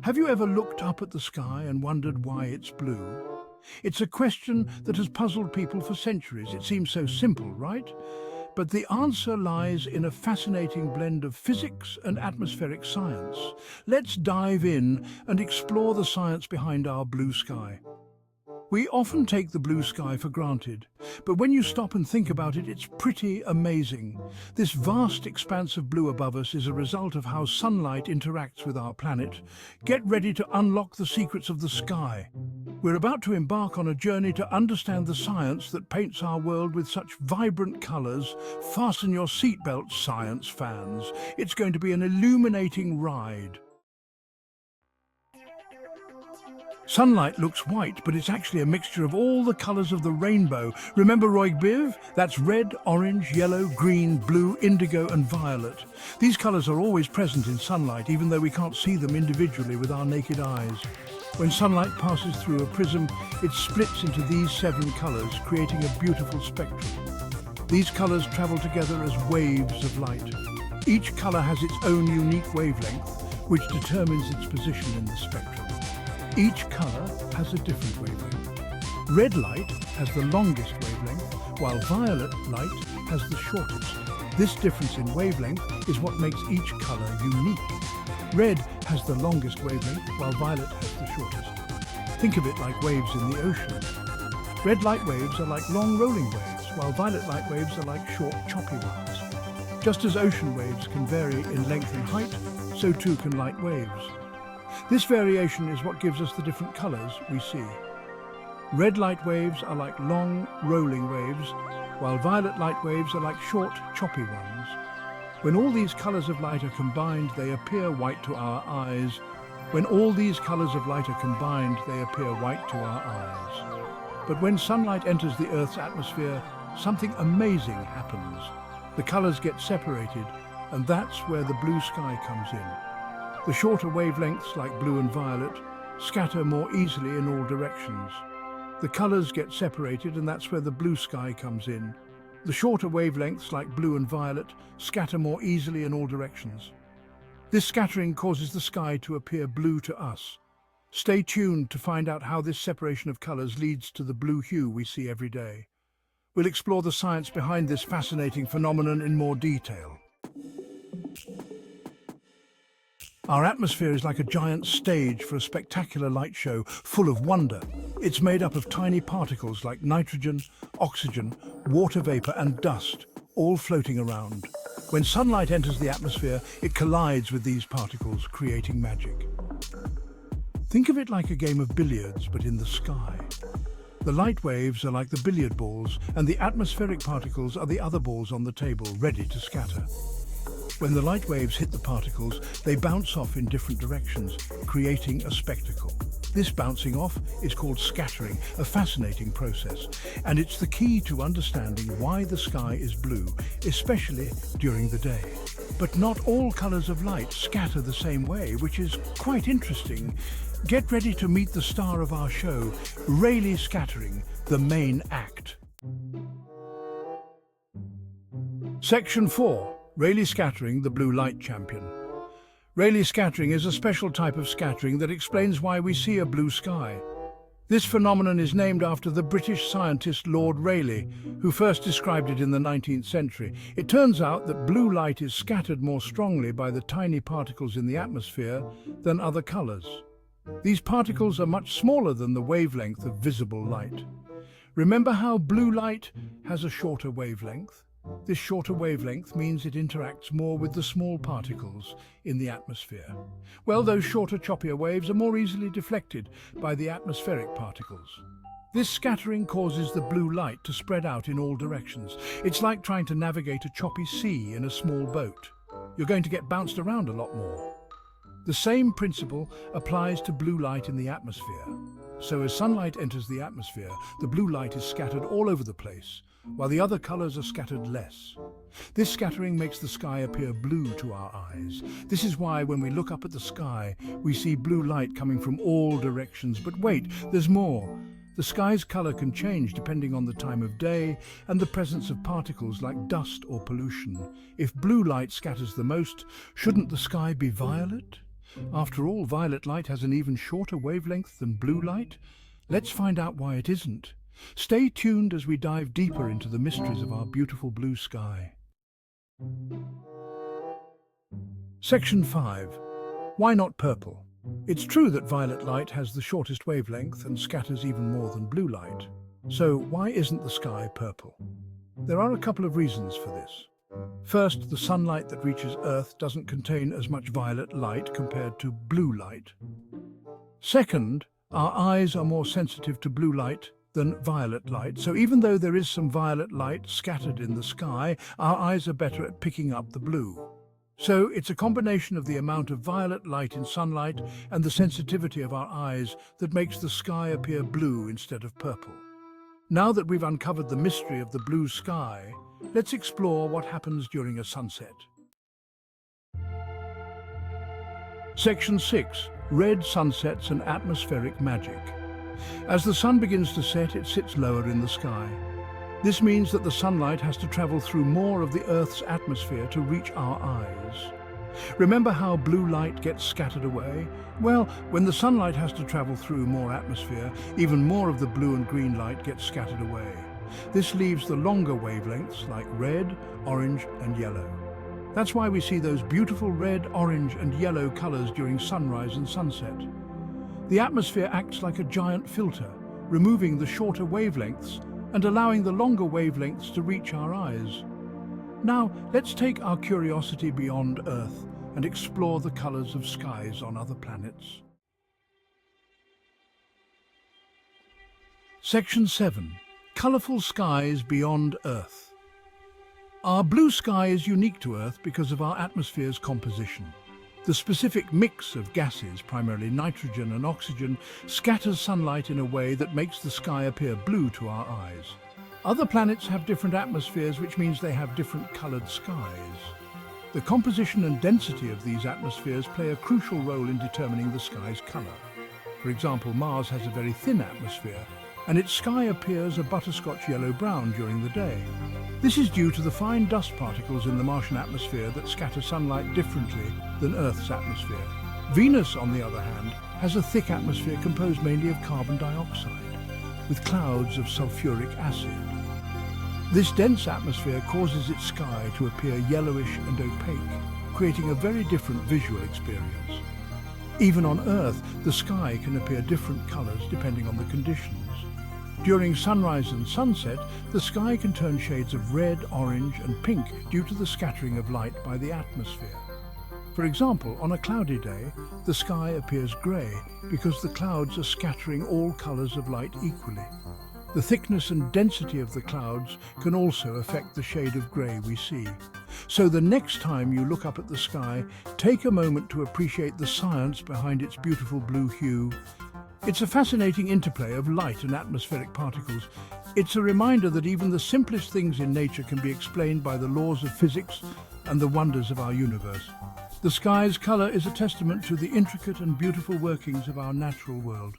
Have you ever looked up at the sky and wondered why it's blue? It's a question that has puzzled people for centuries. It seems so simple, right? But the answer lies in a fascinating blend of physics and atmospheric science. Let's dive in and explore the science behind our blue sky. We often take the blue sky for granted, but when you stop and think about it, it's pretty amazing. This vast expanse of blue above us is a result of how sunlight interacts with our planet. Get ready to unlock the secrets of the sky. We're about to embark on a journey to understand the science that paints our world with such vibrant colors. Fasten your seatbelts, science fans. It's going to be an illuminating ride. Sunlight looks white, but it's actually a mixture of all the colours of the rainbow. Remember Rayleigh? That's red, orange, yellow, green, blue, indigo and violet. These colours are always present in sunlight, even though we can't see them individually with our naked eyes. When sunlight passes through a prism, it splits into these 7 colours, creating a beautiful spectrum. These colours travel together as waves of light. Each colour has its own unique wavelength, which determines its position in the spectrum. Each colour has a different wavelength. Red light has the longest wavelength, while violet light has the shortest. This difference in wavelength is what makes each colour unique. Red has the longest wavelength, while violet has the shortest. Think of it like waves in the ocean. Red light waves are like long rolling waves, while violet light waves are like short choppy ones. Just as ocean waves can vary in length and height, so too can light waves. This variation is what gives us the different colours we see. Red light waves are like long, rolling waves, while violet light waves are like short, choppy ones. When all these colours of light are combined, they appear white to our eyes. When all these colours of light are combined, they appear white to our eyes. But when sunlight enters the Earth's atmosphere, something amazing happens. The colours get separated, and that's where the blue sky comes in. The shorter wavelengths, like blue and violet, scatter more easily in all directions. The colours get separated, and that's where the blue sky comes in. The shorter wavelengths, like blue and violet, scatter more easily in all directions. This scattering causes the sky to appear blue to us. Stay tuned to find out how this separation of colours leads to the blue hue we see every day. We'll explore the science behind this fascinating phenomenon in more detail. Our atmosphere is like a giant stage for a spectacular light show full of wonder. It's made up of tiny particles like nitrogen, oxygen, water vapour and dust, all floating around. When sunlight enters the atmosphere, it collides with these particles, creating magic. Think of it like a game of billiards, but in the sky. The light waves are like the billiard balls, and the atmospheric particles are the other balls on the table, ready to scatter. When the light waves hit the particles, they bounce off in different directions, creating a spectacle. This bouncing off is called scattering, a fascinating process, and it's the key to understanding why the sky is blue, especially during the day. But not all colours of light scatter the same way, which is quite interesting. Get ready to meet the star of our show, Rayleigh scattering, the main act. Section 4. Rayleigh scattering, the blue light champion. Rayleigh scattering is a special type of scattering that explains why we see a blue sky. This phenomenon is named after the British scientist Lord Rayleigh, who first described it in the 19th century. It turns out that blue light is scattered more strongly by the tiny particles in the atmosphere than other colours. These particles are much smaller than the wavelength of visible light. Remember how blue light has a shorter wavelength? This shorter wavelength means it interacts more with the small particles in the atmosphere. Well, those shorter, choppier waves are more easily deflected by the atmospheric particles. This scattering causes the blue light to spread out in all directions. It's like trying to navigate a choppy sea in a small boat. You're going to get bounced around a lot more. The same principle applies to blue light in the atmosphere. So as sunlight enters the atmosphere, the blue light is scattered all over the place, while the other colours are scattered less. This scattering makes the sky appear blue to our eyes. This is why when we look up at the sky, we see blue light coming from all directions. But wait, there's more. The sky's colour can change depending on the time of day and the presence of particles like dust or pollution. If blue light scatters the most, shouldn't the sky be violet? After all, violet light has an even shorter wavelength than blue light. Let's find out why it isn't. Stay tuned as we dive deeper into the mysteries of our beautiful blue sky. Section 5. Why not purple? It's true that violet light has the shortest wavelength and scatters even more than blue light. So why isn't the sky purple? There are a couple of reasons for this. First, the sunlight that reaches Earth doesn't contain as much violet light compared to blue light. Second, our eyes are more sensitive to blue light than violet light, so even though there is some violet light scattered in the sky, our eyes are better at picking up the blue. So it's a combination of the amount of violet light in sunlight and the sensitivity of our eyes that makes the sky appear blue instead of purple. Now that we've uncovered the mystery of the blue sky, let's explore what happens during a sunset. Section 6. Red sunsets and atmospheric magic. As the sun begins to set, it sits lower in the sky. This means that the sunlight has to travel through more of the Earth's atmosphere to reach our eyes. Remember how blue light gets scattered away? Well, when the sunlight has to travel through more atmosphere, even more of the blue and green light gets scattered away. This leaves the longer wavelengths like red, orange and yellow. That's why we see those beautiful red, orange and yellow colors during sunrise and sunset. The atmosphere acts like a giant filter, removing the shorter wavelengths and allowing the longer wavelengths to reach our eyes. Now, let's take our curiosity beyond Earth and explore the colors of skies on other planets. Section 7. Colorful skies beyond Earth. Our blue sky is unique to Earth because of our atmosphere's composition. The specific mix of gases, primarily nitrogen and oxygen, scatters sunlight in a way that makes the sky appear blue to our eyes. Other planets have different atmospheres, which means they have different colored skies. The composition and density of these atmospheres play a crucial role in determining the sky's color. For example, Mars has a very thin atmosphere, and its sky appears a butterscotch yellow-brown during the day. This is due to the fine dust particles in the Martian atmosphere that scatter sunlight differently than Earth's atmosphere. Venus, on the other hand, has a thick atmosphere composed mainly of carbon dioxide, with clouds of sulfuric acid. This dense atmosphere causes its sky to appear yellowish and opaque, creating a very different visual experience. Even on Earth, the sky can appear different colors depending on the conditions. During sunrise and sunset, the sky can turn shades of red, orange and pink due to the scattering of light by the atmosphere. For example, on a cloudy day, the sky appears grey because the clouds are scattering all colors of light equally. The thickness and density of the clouds can also affect the shade of grey we see. So the next time you look up at the sky, take a moment to appreciate the science behind its beautiful blue hue. It's a fascinating interplay of light and atmospheric particles. It's a reminder that even the simplest things in nature can be explained by the laws of physics and the wonders of our universe. The sky's color is a testament to the intricate and beautiful workings of our natural world.